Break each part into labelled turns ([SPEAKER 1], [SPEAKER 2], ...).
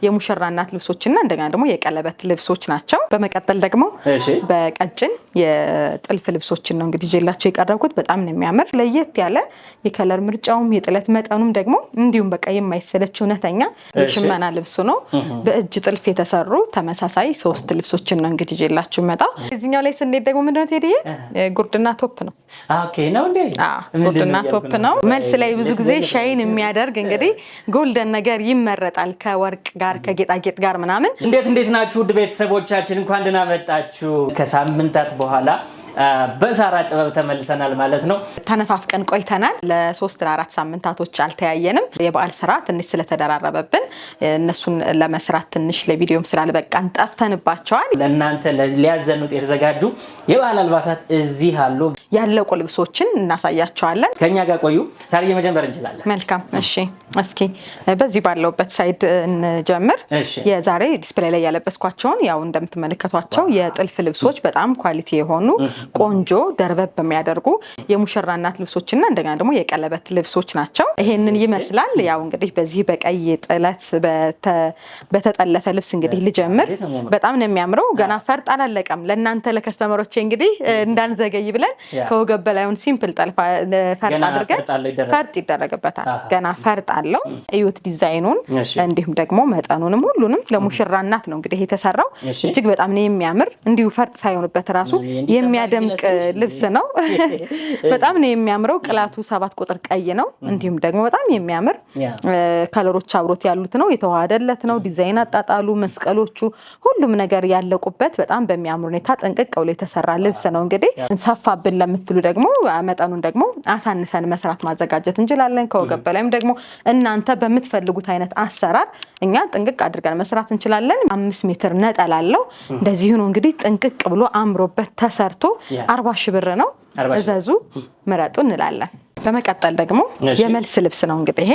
[SPEAKER 1] የሙሽራ እናት ልብሶችና እንደገና ደግሞ የቀለበት ልብሶች ናቸው። በመቀጠል ደግሞ በቀጭን የጥልፍ ልብሶችን ነው እንግዲህ ይዤላችሁ የቀረብኩት። በጣም ነው የሚያምር ለየት ያለ የከለር ምርጫውም የጥለት መጠኑም ደግሞ እንዲሁም በቃ የማይሰለች እውነተኛ የሽመና ልብስ ነው። በእጅ ጥልፍ የተሰሩ ተመሳሳይ 3 ልብሶችን ነው እንግዲህ ይዤላችሁ መጣው። እዚህኛው ላይ ስንሄድ ደግሞ ምንድነው ቴዲዬ ጉርድና ቶፕ ነው።
[SPEAKER 2] ኦኬ ነው እንዴ?
[SPEAKER 1] ጉርድና ቶፕ ነው። መልስ ላይ ብዙ ጊዜ ሻይን የሚያደርግ እንግዲህ ጎልደን ነገር ይመረጣል ከወርቅ ጋር ከጌጣጌጥ ጋር ምናምን።
[SPEAKER 2] እንዴት ናችሁ ውድ ቤተሰቦቻችን? እንኳን ደህና መጣችሁ። ከሳምንታት በኋላ በሳራ ጥበብ ተመልሰናል ማለት ነው።
[SPEAKER 1] ተነፋፍቀን ቆይተናል። ለ3 ለ4 ሳምንታቶች አልተያየንም። የበዓል ስራ ትንሽ ስለተደራረበብን እነሱን ለመስራት ትንሽ ለቪዲዮም ስላልበቃን ጠፍተንባቸዋል።
[SPEAKER 2] ለእናንተ ሊያዘኑት የተዘጋጁ የበዓል አልባሳት እዚህ አሉ።
[SPEAKER 1] ያለቁ ልብሶችን እናሳያቸዋለን።
[SPEAKER 2] ከኛ ጋር ቆዩ። ሳርዬ መጀመር እንችላለን።
[SPEAKER 1] መልካም እሺ። እስኪ በዚህ ባለውበት ሳይድ እንጀምር። የዛሬ ዲስፕሌይ ላይ ያለበስኳቸውን ያው እንደምትመለከቷቸው የጥልፍ ልብሶች በጣም ኳሊቲ የሆኑ ቆንጆ ደርበብ በሚያደርጉ የሙሽራ እናት ልብሶችና እንደገና ደግሞ የቀለበት ልብሶች ናቸው። ይሄንን ይመስላል። ያው እንግዲህ በዚህ በቀይ ጥለት በተጠለፈ ልብስ እንግዲህ ልጀምር። በጣም ነው የሚያምረው። ገና ፈርጥ አላለቀም። ለእናንተ ለከስተመሮቼ እንግዲህ እንዳንዘገይ ብለን ከወገብ በላይውን ሲምፕል ጠልፋ ፈርጥ አድርገን ፈርጥ ይደረግበታል። ገና ፈርጥ አለው። እዩት ዲዛይኑን እንዲሁም ደግሞ መጠኑንም ሁሉንም ለሙሽራ እናት ነው እንግዲህ የተሰራው። እጅግ በጣም ነው የሚያምር። እንዲሁ ፈርጥ ሳይሆንበት ራሱ የሚያደምቅ ልብስ ነው። በጣም ነው የሚያምረው። ቅላቱ 7 ቁጥር ቀይ ነው። እንዲሁም ደግሞ በጣም የሚያምር ከለሮች አብሮት ያሉት ነው። የተዋሃደለት ነው። ዲዛይን አጣጣሉ፣ መስቀሎቹ፣ ሁሉም ነገር ያለቁበት በጣም በሚያምር ሁኔታ ጥንቅቅ ብሎ የተሰራ ልብስ ነው። እንግዲህ ሰፋብን ለምትሉ ደግሞ መጠኑን ደግሞ አሳንሰን መስራት ማዘጋጀት እንችላለን። ከወገብ በላይም ደግሞ እናንተ በምትፈልጉት አይነት አሰራር እኛ ጥንቅቅ አድርገን መስራት እንችላለን። 5 ሜትር ነጠላ አለው። እንደዚህ ነው እንግዲህ ጥንቅቅ ብሎ አምሮበት ተሰርቶ 40 ሺህ ብር ነው። እዘዙ ምረጡ እንላለን። በመቀጠል ደግሞ የመልስ ልብስ ነው። እንግዲህ ይሄ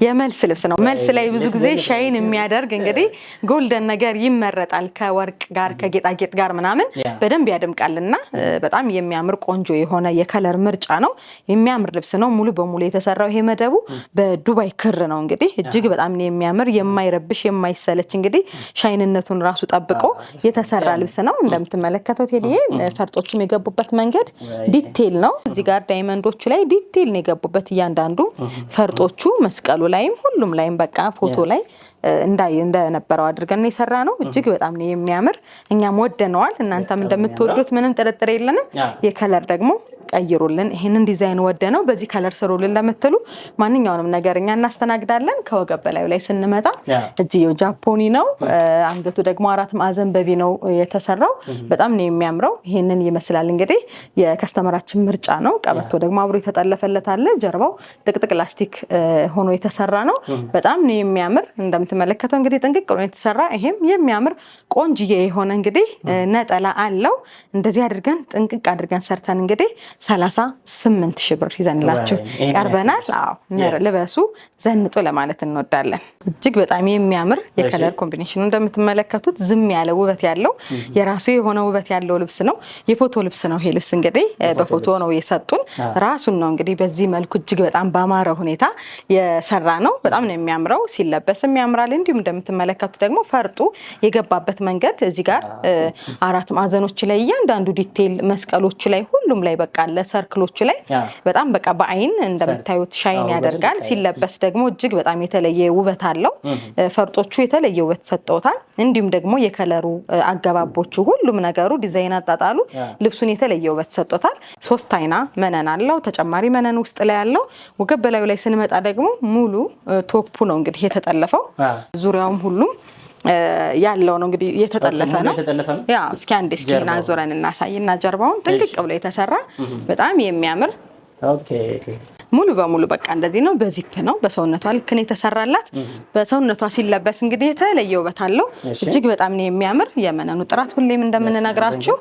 [SPEAKER 1] የመልስ ልብስ ነው። መልስ ላይ ብዙ ጊዜ ሻይን የሚያደርግ እንግዲህ ጎልደን ነገር ይመረጣል ከወርቅ ጋር ከጌጣጌጥ ጋር ምናምን በደንብ ያደምቃልና በጣም የሚያምር ቆንጆ የሆነ የከለር ምርጫ ነው። የሚያምር ልብስ ነው። ሙሉ በሙሉ የተሰራው ይሄ መደቡ በዱባይ ክር ነው። እንግዲህ እጅግ በጣም የሚያምር የማይረብሽ የማይሰለች እንግዲህ ሻይንነቱን ራሱ ጠብቆ የተሰራ ልብስ ነው። እንደምትመለከቱት ቴዲዬ ፈርጦችም የገቡበት መንገድ ዲቴል ነው። እዚህ ጋር ዳይመንዶች ላይ ዲቴል ነው የገቡበት። እያንዳንዱ ፈርጦቹ መስቀሉ ላይም ሁሉም ላይም በቃ ፎቶ ላይ እንደነበረው አድርገን የሰራ ነው። እጅግ በጣም ነው የሚያምር። እኛም ወደነዋል። እናንተም እንደምትወዱት ምንም ጥርጥር የለንም። የከለር ደግሞ ቀይሩልን። ይሄንን ዲዛይን ወደነው በዚህ ከለር ስሩልን ለምትሉ ማንኛውንም ነገር እኛ እናስተናግዳለን። ከወገብ በላዩ ላይ ስንመጣ እጅየው ጃፖኒ ነው። አንገቱ ደግሞ 4 ማዕዘን በቪ ነው የተሰራው። በጣም ነው የሚያምረው። ይሄንን ይመስላል እንግዲህ የከስተመራችን ምርጫ ነው። ቀበቶ ደግሞ አብሮ የተጠለፈለት አለ። ጀርባው ጥቅጥቅ ላስቲክ ሆኖ የተሰራ ነው። በጣም ነው የሚያምር። እንደምትመለከተው እንግዲህ ጥንቅቅ ብሎ የተሰራ ይሄም የሚያምር ቆንጅዬ የሆነ እንግዲህ ነጠላ አለው። እንደዚህ አድርገን ጥንቅቅ አድርገን ሰርተን እንግዲህ 38 ሺህ ብር ይዘንላችሁ ቀርበናል። አዎ ልበሱ ዘንጡ ለማለት እንወዳለን። እጅግ በጣም የሚያምር የከለር ኮምቢኔሽኑ እንደምትመለከቱት ዝም ያለ ውበት ያለው የራሱ የሆነ ውበት ያለው ልብስ ነው። የፎቶ ልብስ ነው። ይሄ ልብስ እንግዲህ በፎቶ ነው የሰጡን። ራሱን ነው እንግዲህ በዚህ መልኩ እጅግ በጣም ባማረ ሁኔታ የሰራ ነው። በጣም ነው የሚያምረው። ሲለበስም ያምራል። እንዲሁም እንደምትመለከቱት ደግሞ ፈርጡ የገባበት መንገድ እዚህ ጋር 4 ማዕዘኖች ላይ እያንዳንዱ ዲቴል መስቀሎቹ ላይ ሁሉም ላይ በቃ ለሰርክሎቹ ላይ በጣም በቃ በአይን እንደምታዩት ሻይን ያደርጋል። ሲለበስ ደግሞ እጅግ በጣም የተለየ ውበት አለው። ፈርጦቹ የተለየ ውበት ሰጠውታል። እንዲሁም ደግሞ የከለሩ አገባቦቹ ሁሉም ነገሩ ዲዛይን አጣጣሉ ልብሱን የተለየ ውበት ሰጠውታል። 3 አይና መነን አለው። ተጨማሪ መነን ውስጥ ላይ ያለው ወገብ በላዩ ላይ ስንመጣ ደግሞ ሙሉ ቶፑ ነው እንግዲህ የተጠለፈው። ዙሪያውም ሁሉም ያለው ነው እንግዲህ የተጠለፈ ነው። ያ እስኪ አንዴ እስኪና ዞረን እናሳይና ጀርባውን ጥንቅቅ ብሎ የተሰራ በጣም የሚያምር ሙሉ በሙሉ በቃ እንደዚህ ነው። በዚፕ ነው። በሰውነቷ ልክ ነው የተሰራላት። በሰውነቷ ሲለበስ እንግዲህ የተለየ ውበት አለው። እጅግ በጣም ነው የሚያምር። የመነኑ ጥራት ሁሌም እንደምንነግራችሁ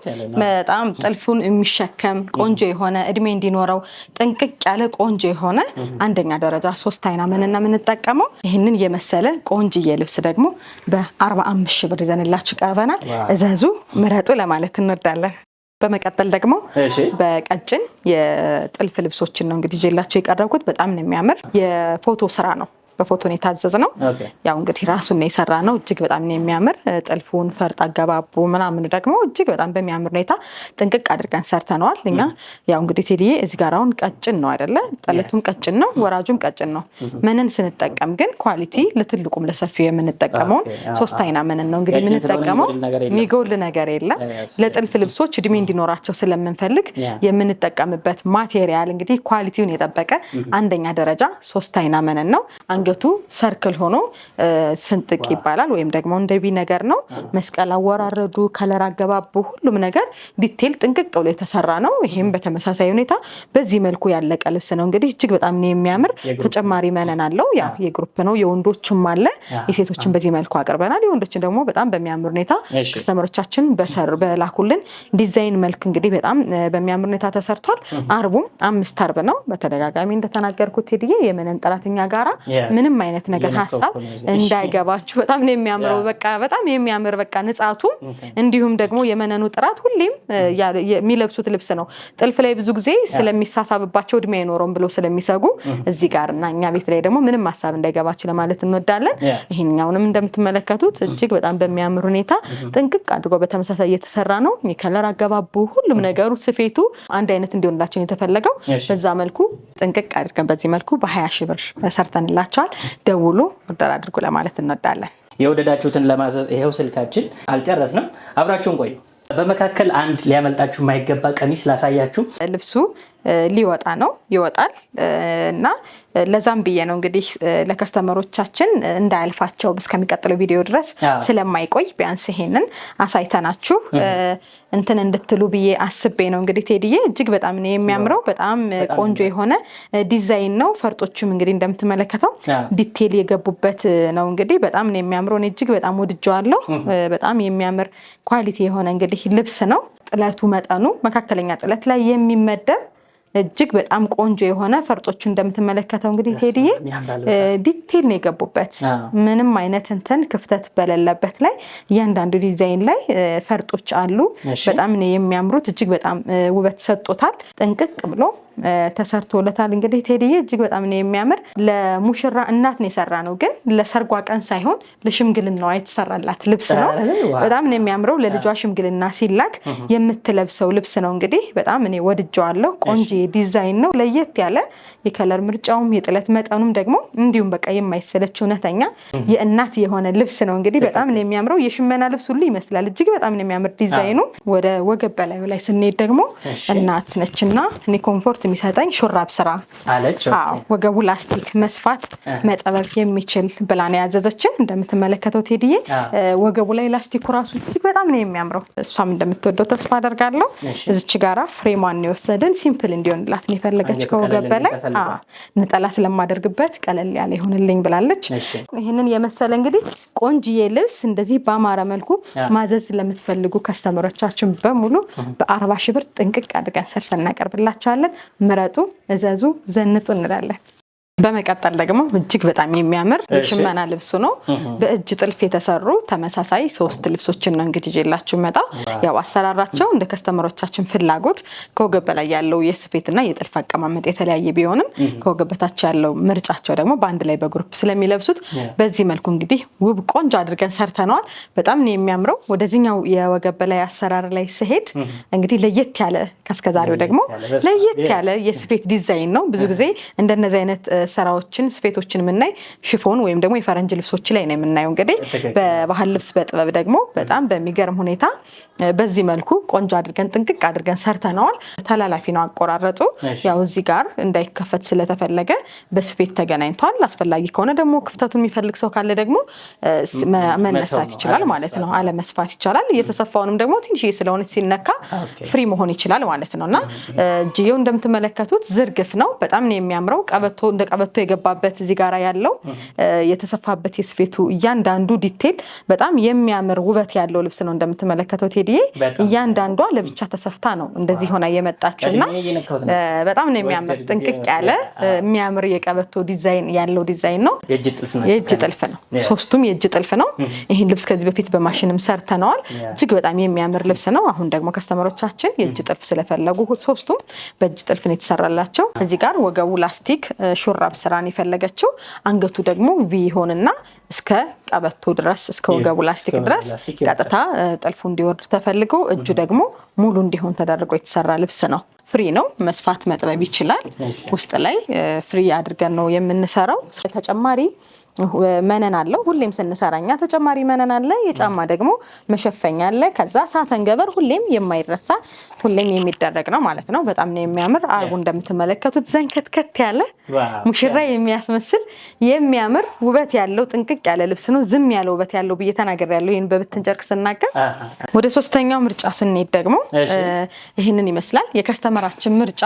[SPEAKER 1] በጣም ጥልፉን የሚሸከም ቆንጆ የሆነ እድሜ እንዲኖረው ጥንቅቅ ያለ ቆንጆ የሆነ አንደኛ ደረጃ 3 አይና መነን ነው የምንጠቀመው። ይህንን የመሰለ ቆንጅዬ ልብስ ደግሞ በ45 ሺህ ብር ይዘንላችሁ ቀርበናል። እዘዙ ምረጡ ለማለት እንወዳለን። በመቀጠል ደግሞ በቀጭን የጥልፍ ልብሶችን ነው እንግዲህ ይዤላችሁ የቀረብኩት። በጣም ነው የሚያምር የፎቶ ስራ ነው። በፎቶን የታዘዝነው። ያው እንግዲህ ራሱን ነው የሰራነው። እጅግ በጣም ነው የሚያምር። ጥልፉን ፈርጥ አገባቡ ምናምን ደግሞ እጅግ በጣም በሚያምር ሁኔታ ጥንቅቅ አድርገን ሰርተነዋል። እኛ ያው እንግዲህ ቴዲዬ እዚህ ጋር አሁን ቀጭን ነው አይደለ? ጥለቱም ቀጭን ነው፣ ወራጁም ቀጭን ነው። መነን ስንጠቀም ግን ኳሊቲ ለትልቁም ለሰፊው የምንጠቀመው 3 አይና መነን ነው እንግዲህ የምንጠቀመው። የሚጎል ነገር የለም። ለጥልፍ ልብሶች እድሜ እንዲኖራቸው ስለምንፈልግ የምንጠቀምበት ማቴሪያል እንግዲህ ኳሊቲውን የጠበቀ አንደኛ ደረጃ 3 አይና መነን ነው። አንገቱ ሰርክል ሆኖ ስንጥቅ ይባላል ወይም ደግሞ እንደቢ ነገር ነው። መስቀል አወራረዱ፣ ከለር አገባቡ፣ ሁሉም ነገር ዲቴል ጥንቅቅ ብሎ የተሰራ ነው። ይሄም በተመሳሳይ ሁኔታ በዚህ መልኩ ያለቀ ልብስ ነው። እንግዲህ እጅግ በጣም ነው የሚያምር። ተጨማሪ መነን አለው። ያው የግሩፕ ነው፣ የወንዶችም አለ። የሴቶችን በዚህ መልኩ አቅርበናል። የወንዶችን ደግሞ በጣም በሚያምር ሁኔታ ከስተመሮቻችን በላኩልን ዲዛይን መልክ እንግዲህ በጣም በሚያምር ሁኔታ ተሰርቷል። አርቡም 5 አርብ ነው። በተደጋጋሚ እንደተናገርኩት ቴዲዬ የመነን ጥራትኛ ጋራ ምንም አይነት ነገር ሀሳብ እንዳይገባችሁ። በጣም ነው የሚያምረው። በቃ በጣም የሚያምር በቃ ንጻቱ እንዲሁም ደግሞ የመነኑ ጥራት ሁሌም የሚለብሱት ልብስ ነው። ጥልፍ ላይ ብዙ ጊዜ ስለሚሳሳብባቸው እድሜ አይኖረውም ብሎ ስለሚሰጉ እዚህ ጋር እና እኛ ቤት ላይ ደግሞ ምንም ሀሳብ እንዳይገባችሁ ለማለት እንወዳለን። ይሄኛውንም እንደምትመለከቱት እጅግ በጣም በሚያምር ሁኔታ ጥንቅቅ አድርጎ በተመሳሳይ እየተሰራ ነው። የከለር አገባቡ ሁሉም ነገሩ ስፌቱ አንድ አይነት እንዲሆንላቸው የተፈለገው በዛ መልኩ ጥንቅቅ አድርገን በዚህ መልኩ በ20 ሺህ ብር ሰርተንላቸዋል። ደውሉ ኦርደር አድርጉ ለማለት እንወዳለን።
[SPEAKER 2] የወደዳችሁትን ለማዘዝ ይሄው ስልካችን። አልጨረስንም፣ አብራችሁን ቆዩ። በመካከል አንድ ሊያመልጣችሁ የማይገባ ቀሚስ ላሳያችሁ። ልብሱ ሊወጣ ነው፣ ይወጣል እና ለዛም ብዬ ነው እንግዲህ ለከስተመሮቻችን እንዳያልፋቸው እስከሚቀጥለው ቪዲዮ ድረስ ስለማይቆይ ቢያንስ ይሄንን አሳይተናችሁ እንትን እንድትሉ ብዬ አስቤ ነው። እንግዲህ ቴዲዬ እጅግ በጣም ነው የሚያምረው። በጣም ቆንጆ የሆነ ዲዛይን ነው። ፈርጦቹም እንግዲህ እንደምትመለከተው ዲቴል የገቡበት ነው። እንግዲህ በጣም ነው የሚያምረው። እኔ እጅግ በጣም ወድጀዋለሁ። በጣም የሚያምር ኳሊቲ የሆነ እንግዲህ ልብስ ነው። ጥለቱ መጠኑ መካከለኛ ጥለት ላይ የሚመደብ እጅግ በጣም ቆንጆ የሆነ ፈርጦቹ እንደምትመለከተው እንግዲህ ቴዲዬ ዲቴል ነው የገቡበት። ምንም አይነት እንትን ክፍተት በሌለበት ላይ እያንዳንዱ ዲዛይን ላይ ፈርጦች አሉ። በጣም ነው የሚያምሩት። እጅግ በጣም ውበት ሰጥቶታል። ጥንቅቅ ብሎ ተሰርቶለታል። እንግዲህ ቴዲዬ እጅግ በጣም ነው የሚያምር። ለሙሽራ እናት ነው የሰራ ነው፣ ግን ለሰርጓ ቀን ሳይሆን ለሽምግልናዋ የተሰራላት ልብስ ነው። በጣም ነው የሚያምረው። ለልጇ ሽምግልና ሲላክ የምትለብሰው ልብስ ነው። እንግዲህ በጣም እኔ ወድጀዋለሁ። ቆንጆ ዲዛይን ነው። ለየት ያለ የከለር ምርጫውም የጥለት መጠኑም ደግሞ እንዲሁም በቃ የማይሰለች እውነተኛ የእናት የሆነ ልብስ ነው። እንግዲህ በጣም ነው የሚያምረው። የሽመና ልብስ ሁሉ ይመስላል። እጅግ በጣም ነው የሚያምር ዲዛይኑ። ወደ ወገብ በላዩ ላይ ስንሄድ ደግሞ እናት ነችና እኔ ኮምፎርት የሚሰጠኝ ሹራብ ስራ አለች። ወገቡ ላስቲክ መስፋት መጠበብ የሚችል ብላ ነው ያዘዘችን። እንደምትመለከተው ቴዲዬ ወገቡ ላይ ላስቲኩ ራሱ እጅግ በጣም ነው የሚያምረው። እሷም እንደምትወደው ተስፋ አደርጋለሁ። እዚች ጋራ ፍሬሟን የወሰድን ሲምፕል እንዲሆንላት ነው የፈለገች። ከወገብ በላይ ነጠላ ስለማደርግበት ቀለል ያለ ይሆንልኝ ብላለች። ይህንን የመሰለ እንግዲህ ቆንጅዬ ልብስ እንደዚህ በአማረ መልኩ ማዘዝ ለምትፈልጉ ከስተመሮቻችን በሙሉ በ40 ሺህ ብር ጥንቅቅ አድርገን ሰርተን እናቀርብላቸዋለን። ምረጡ፣ እዘዙ፣ ዘንጡ እንላለን። በመቀጠል ደግሞ እጅግ በጣም የሚያምር የሽመና ልብሱ ነው። በእጅ ጥልፍ የተሰሩ ተመሳሳይ 3 ልብሶችን ነው እንግዲህ ይዤላችሁ መጣ። ያው አሰራራቸው እንደ ከስተመሮቻችን ፍላጎት ከወገብ በላይ ያለው የስፌትና የጥልፍ አቀማመጥ የተለያየ ቢሆንም ከወገብ በታች ያለው ምርጫቸው ደግሞ በአንድ ላይ በግሩፕ ስለሚለብሱት በዚህ መልኩ እንግዲህ ውብ ቆንጆ አድርገን ሰርተነዋል። በጣም ነው የሚያምረው። ወደዚህኛው የወገብ በላይ አሰራር ላይ ስሄድ እንግዲህ ለየት ያለ ከስከዛሬው ደግሞ ለየት ያለ የስፌት ዲዛይን ነው። ብዙ ጊዜ እንደነዚህ አይነት ስራዎችን ስፌቶችን የምናይ ሽፎን ወይም ደግሞ የፈረንጅ ልብሶች ላይ ነው የምናየው። እንግዲህ በባህል ልብስ በጥበብ ደግሞ በጣም በሚገርም ሁኔታ በዚህ መልኩ ቆንጆ አድርገን ጥንቅቅ አድርገን ሰርተነዋል። ተላላፊ ነው አቆራረጡ። ያው እዚህ ጋር እንዳይከፈት ስለተፈለገ በስፌት ተገናኝቷል። አስፈላጊ ከሆነ ደግሞ ክፍተቱን የሚፈልግ ሰው ካለ ደግሞ መነሳት ይችላል ማለት ነው። አለመስፋት ይቻላል። እየተሰፋውንም ደግሞ ትንሽ ስለሆነች ሲነካ ፍሪ መሆን ይችላል ማለት ነው። እና እጅየው እንደምትመለከቱት ዝርግፍ ነው። በጣም ነው የሚያምረው። ቀበቶ እንደ ቀበቶ የገባበት እዚህ ጋር ያለው የተሰፋበት የስፌቱ እያንዳንዱ ዲቴል በጣም የሚያምር ውበት ያለው ልብስ ነው። እንደምትመለከተው ቴዲዬ እያንዳንዷ ለብቻ ተሰፍታ ነው እንደዚህ ሆና የመጣችውና በጣም ነው የሚያምር። ጥንቅቅ ያለ የሚያምር የቀበቶ ዲዛይን ያለው ዲዛይን ነው። የእጅ ጥልፍ ነው። 3ቱም የእጅ ጥልፍ ነው። ይህን ልብስ ከዚህ በፊት በማሽንም ሰርተነዋል። እጅግ በጣም የሚያምር ልብስ ነው። አሁን ደግሞ ከስተመሮቻችን የእጅ ጥልፍ ስለፈለጉ 3ቱም በእጅ ጥልፍ ነው የተሰራላቸው። እዚህ ጋር ወገቡ ላስቲክ ሹራ
[SPEAKER 1] ሹራብ ስራን የፈለገችው። አንገቱ ደግሞ ቪ ይሆንና እስከ ቀበቶ ድረስ እስከ ወገቡ ላስቲክ ድረስ ቀጥታ ጥልፉ እንዲወርድ ተፈልጎ እጁ ደግሞ ሙሉ እንዲሆን ተደርጎ የተሰራ ልብስ ነው። ፍሪ ነው፣ መስፋት መጥበብ ይችላል። ውስጥ ላይ ፍሪ አድርገን ነው የምንሰራው። ተጨማሪ መነን አለው። ሁሌም ስንሰራኛ ተጨማሪ መነን አለ። የጫማ ደግሞ መሸፈኛ አለ። ከዛ ሳተን ገበር ሁሌም የማይረሳ ሁሌም የሚደረግ ነው ማለት ነው። በጣም ነው የሚያምር። አርቡ እንደምትመለከቱት ዘንከትከት ያለ ሙሽራ የሚያስመስል የሚያምር ውበት ያለው ጥንቅቅ ያለ ልብስ ነው። ዝም ያለ ውበት ያለው ብዬ ተናግሬያለሁ። ይሄን በብትን ጨርቅ ስናገር ወደ ሶስተኛው ምርጫ ስንሄድ ደግሞ ይሄንን ይመስላል። የከስተመራችን ምርጫ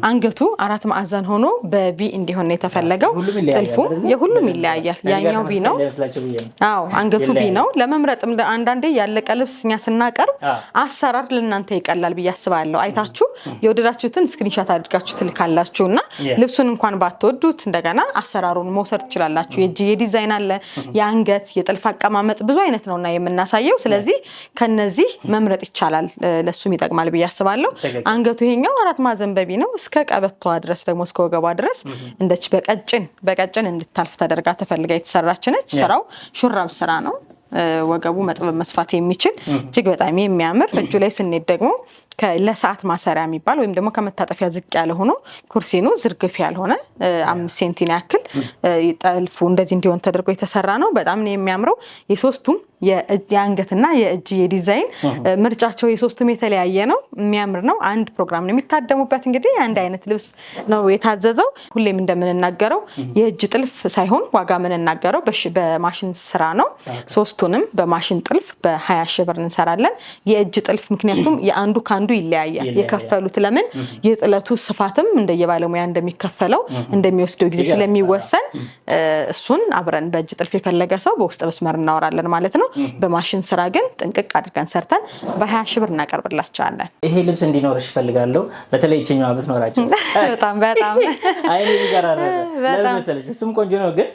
[SPEAKER 1] አንገቱ 4 ማዕዘን ሆኖ በቪ እንዲሆን ነው የተፈለገው። ጥልፉ የሁሉም ይለያያል። ያኛው ቪ ነው። አዎ አንገቱ ቪ ነው። ለመምረጥም አንዳንዴ ያለቀ ልብስ እኛ ስናቀርብ አሰራር ለእናንተ ይቀላል ብዬ አስባለሁ። አይታችሁ የወደዳችሁትን ስክሪንሾት አድርጋችሁ ትልካላችሁና ልብሱን እንኳን ባትወዱት እንደገና አሰራሩን መውሰድ ትችላላችሁ። የእጅዬ ዲዛይን አለ፣ የአንገት የጥልፍ አቀማመጥ ብዙ አይነት ነውና የምናሳየው። ስለዚህ ከነዚህ መምረጥ ይቻላል። ለሱም ይጠቅማል ብዬ አስባለሁ። አንገቱ ይሄኛው 4 ማዕዘን በቪ ነው። እስከ ቀበቷ ድረስ ደግሞ እስከ ወገቧ ድረስ እንደች በቀጭን እንድታልፍ ተደርጋ ተፈልጋ የተሰራች ነች። ስራው ሹራብ ስራ ነው። ወገቡ መጥበብ መስፋት የሚችል እጅግ በጣም የሚያምር። እጁ ላይ ስንሄድ ደግሞ ለሰዓት ማሰሪያ የሚባል ወይም ደግሞ ከመታጠፊያ ዝቅ ያለ ሆኖ ኩርሲኑ ዝርግፍ ያልሆነ 5 ሴንቲሜትር ያክል ጠልፉ እንደዚህ እንዲሆን ተደርጎ የተሰራ ነው። በጣም ነው የሚያምረው። የሶስቱም የአንገትና የእጅ የዲዛይን ምርጫቸው የሶስቱም የተለያየ ነው። የሚያምር ነው። አንድ ፕሮግራም ነው የሚታደሙበት። እንግዲህ አንድ አይነት ልብስ ነው የታዘዘው። ሁሌም እንደምንናገረው የእጅ ጥልፍ ሳይሆን ዋጋ የምንናገረው በማሽን ስራ ነው። ሶስቱንም በማሽን ጥልፍ በ20 ሺህ ብር እንሰራለን። የእጅ ጥልፍ ምክንያቱም የአንዱ ካንዱ ይለያያል። የከፈሉት ለምን የጥለቱ ስፋትም እንደየባለሙያ እንደሚከፈለው እንደሚወስደው ጊዜ ስለሚወሰን እሱን አብረን በእጅ ጥልፍ የፈለገ ሰው በውስጥ መስመር እናወራለን ማለት ነው። በማሽን ስራ ግን ጥንቅቅ አድርገን ሰርተን በ20 ሺህ ብር እናቀርብላቸዋለን።
[SPEAKER 2] ይሄ ልብስ እንዲኖርሽ ፈልጋለሁ። በተለይ እቺኛዋ ብትኖራችሁ
[SPEAKER 1] በጣም አይኔ
[SPEAKER 2] ይገራራል። ለምን መሰለሽ? እሱም ቆንጆ ነው ግን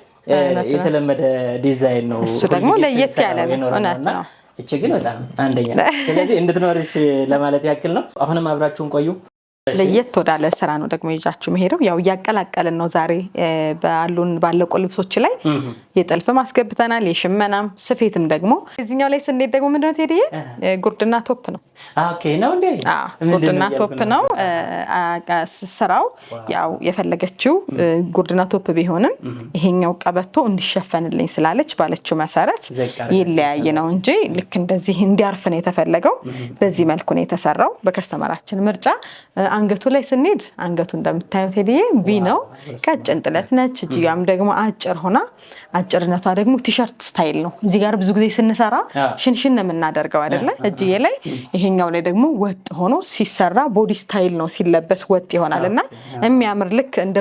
[SPEAKER 2] የተለመደ ዲዛይን ነው።
[SPEAKER 1] እሱ ደግሞ ለየት ያለ ነው። እውነት ነው።
[SPEAKER 2] እቺ ግን በጣም አንደኛ። ስለዚህ እንድትኖርሽ ለማለት ያክል ነው። አሁንም አብራችሁን ቆዩ።
[SPEAKER 1] ለየት ወዳለ ስራ ነው ደግሞ ይዣችሁ መሄደው። ያው እያቀላቀልን ነው ዛሬ ባለቁ ልብሶች ላይ የጥልፍ ማስገብተናል። የሽመናም ስፌትም ደግሞ እዚህኛው ላይ ስንሄድ ደግሞ ምንድነው ቴዲዬ ጉርድና ቶፕ ነው።
[SPEAKER 2] ኦኬ ነው እንዴ?
[SPEAKER 1] ጉርድና ቶፕ ነው ስራው። ያው የፈለገችው ጉርድና ቶፕ ቢሆንም ይሄኛው ቀበቶ እንዲሸፈንልኝ ስላለች ባለችው መሰረት ይለያይ ነው እንጂ ልክ እንደዚህ እንዲያርፍ ነው የተፈለገው። በዚህ መልኩ ነው የተሰራው በከስተመራችን ምርጫ። አንገቱ ላይ ስንሄድ አንገቱ እንደምታዩት ሄዲዬ ቪ ነው። ቀጭን ጥለት ነች። እጅያም ደግሞ አጭር ሆና አጭርነቷ ደግሞ ቲሸርት ስታይል ነው። እዚህ ጋር ብዙ ጊዜ ስንሰራ ሽንሽን ነው የምናደርገው አይደለ? እጅዬ ላይ ይሄኛው ላይ ደግሞ ወጥ ሆኖ ሲሰራ ቦዲ ስታይል ነው፣ ሲለበስ ወጥ ይሆናልና የሚያምር ልክ እንደ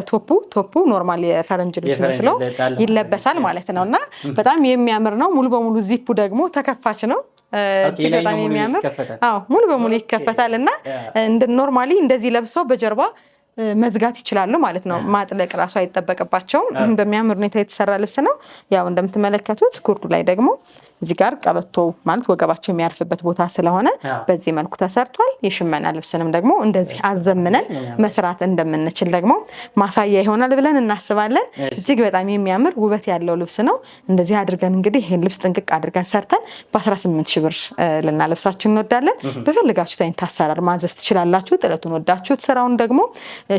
[SPEAKER 1] ቶፑ ኖርማል የፈረንጅ ልብስ መስሎ ይለበሳል ማለት ነውና በጣም የሚያምር ነው። ሙሉ በሙሉ ዚፑ ደግሞ ተከፋች ነው። በጣም የሚያምር ሙሉ በሙሉ ይከፈታል እና ኖርማሊ እንደዚህ ለብሰው በጀርባ መዝጋት ይችላሉ ማለት ነው። ማጥለቅ ራሱ አይጠበቅባቸውም። በሚያምር ሁኔታ የተሰራ ልብስ ነው። ያው እንደምትመለከቱት ጉርዱ ላይ ደግሞ እዚህ ጋር ቀበቶ ማለት ወገባቸው የሚያርፍበት ቦታ ስለሆነ በዚህ መልኩ ተሰርቷል። የሽመና ልብስንም ደግሞ እንደዚህ አዘምነን መስራት እንደምንችል ደግሞ ማሳያ ይሆናል ብለን እናስባለን። እጅግ በጣም የሚያምር ውበት ያለው ልብስ ነው። እንደዚህ አድርገን እንግዲህ ይህን ልብስ ጥንቅቅ አድርገን ሰርተን በ18 ሺህ ብር ልናለብሳችሁ እንወዳለን። በፈልጋችሁት አይነት አሰራር ማዘዝ ትችላላችሁ። ጥለቱን ወዳችሁት ስራውን ደግሞ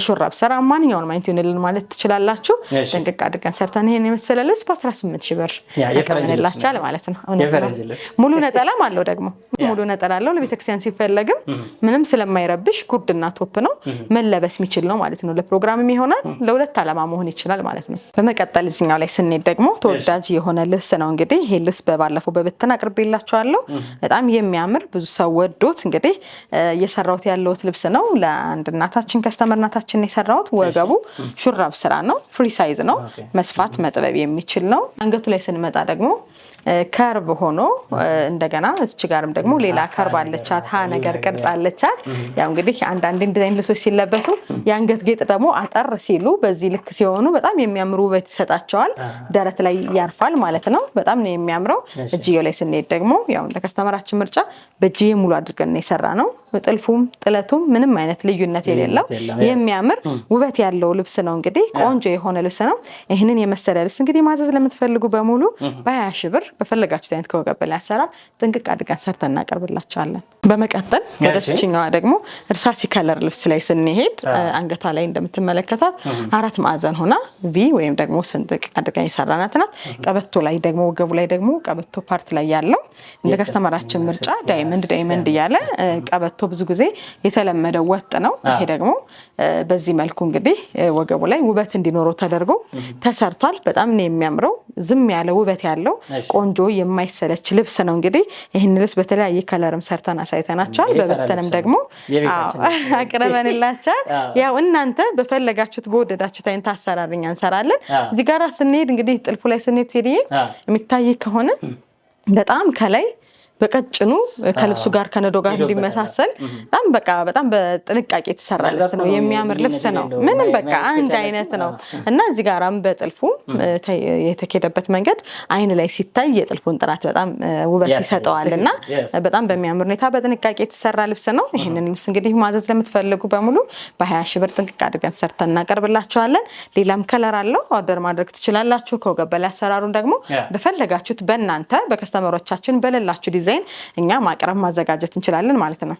[SPEAKER 1] ሹራብ ስራ ማንኛውን ማይነት ይሆንልን ማለት ትችላላችሁ። ጥንቅቅ አድርገን ሰርተን ይሄን የመሰለ ልብስ በ18 ሺህ ብር ያቀርብላችኋል ማለት ነው። ሙሉ ነጠላም አለው ደግሞ ሙሉ ነጠላ አለው። ለቤተክርስቲያን ሲፈለግም ምንም ስለማይረብሽ ጉርድና ቶፕ ነው፣ መለበስ የሚችል ነው ማለት ነው። ለፕሮግራምም ይሆናል፣ ለሁለት ዓላማ መሆን ይችላል ማለት ነው። በመቀጠል እዚህኛው ላይ ስንሄድ ደግሞ ተወዳጅ የሆነ ልብስ ነው። እንግዲህ ይሄ ልብስ ባለፈው በብትን አቅርቤላችኋለሁ። በጣም የሚያምር ብዙ ሰው ወዶት እንግዲህ እየሰራሁት ያለሁት ልብስ ነው። ለአንድ እናታችን ከስተመር እናታችን የሰራሁት ወገቡ ሹራብ ስራ ነው። ፍሪ ሳይዝ ነው። መስፋት መጥበብ የሚችል ነው። አንገቱ ላይ ስንመጣ ደግሞ ከርብ ሆኖ እንደገና እዚህ ጋርም ደግሞ ሌላ ከርብ አለቻት፣ ነገር ቅርጽ አለቻት። ያው እንግዲህ አንዳንድ ዲዛይን ልብሶች ሲለበሱ የአንገት ጌጥ ደግሞ አጠር ሲሉ በዚህ ልክ ሲሆኑ በጣም የሚያምሩ ውበት ይሰጣቸዋል። ደረት ላይ ያርፋል ማለት ነው። በጣም ነው የሚያምረው። እጅዬው ላይ ስንሄድ ደግሞ ያው እንደ ከስተመራችን ምርጫ በእጅዬ ሙሉ አድርገን ነው የሰራ ነው። ጥልፉም ጥለቱም ምንም አይነት ልዩነት የሌለው የሚያምር ውበት ያለው ልብስ ነው። እንግዲህ ቆንጆ የሆነ ልብስ ነው። ይህንን የመሰለ ልብስ እንግዲህ ማዘዝ ለምትፈልጉ በሙሉ በ20 ሺህ ብር በፈለጋችሁት አይነት ከወገብ በላይ አሰራር ጥንቅቅ አድርገን ሰርተን እናቀርብላችኋለን። በመቀጠል ወደ ስችኛዋ ደግሞ እርሳሲ ከለር ልብስ ላይ ስንሄድ አንገቷ ላይ እንደምትመለከቷት 4 ማዕዘን ሆና ቪ ወይም ደግሞ ስንጥቅ አድርገን የሰራናት ናት። ቀበቶ ላይ ደግሞ ወገቡ ላይ ደግሞ ቀበቶ ፓርት ላይ ያለው እንደ ከስተመራችን ምርጫ ዳይመንድ እያለ ቀበቶ ብዙ ጊዜ የተለመደው ወጥ ነው። ይሄ ደግሞ በዚህ መልኩ እንግዲህ ወገቡ ላይ ውበት እንዲኖረው ተደርጎ ተሰርቷል። በጣም ነው የሚያምረው። ዝም ያለ ውበት ያለው ቆንጆ የማይሰለች ልብስ ነው። እንግዲህ ይህን ልብስ በተለያየ ከለርም ሰርተን አሳይተናቸዋል። በበተንም ደግሞ አቅርበንላቸዋል። ያው እናንተ በፈለጋችሁት በወደዳችሁት አይነት አሰራር እኛ እንሰራለን። እዚህ ጋር ስንሄድ እንግዲህ ጥልፉ ላይ ስንሄድ ቴዲዬ የሚታይ ከሆነ በጣም ከላይ በቀጭኑ ከልብሱ ጋር ከነዶ ጋር እንዲመሳሰል በጣም በጥንቃቄ የተሰራ ልብስ ነው። የሚያምር ልብስ ነው። ምንም በቃ አንድ አይነት ነው እና እዚህ ጋራም በጥልፉ የተኬደበት መንገድ አይን ላይ ሲታይ የጥልፉን ጥራት በጣም ውበት ይሰጠዋል እና በጣም በሚያምር ሁኔታ በጥንቃቄ የተሰራ ልብስ ነው። ይህንን ልብስ እንግዲህ ማዘዝ ለምትፈልጉ በሙሉ በ20 ሺህ ብር ጥንቅቅ አድርገን ሰርተን እናቀርብላችኋለን። ሌላም ከለር አለው፣ ኦርደር ማድረግ ትችላላችሁ። ከወገብ በላይ አሰራሩን ደግሞ በፈለጋችሁት በእናንተ በከስተመሮቻችን በሌላችሁ ዲዛይን እኛ ማቅረብ ማዘጋጀት እንችላለን ማለት ነው።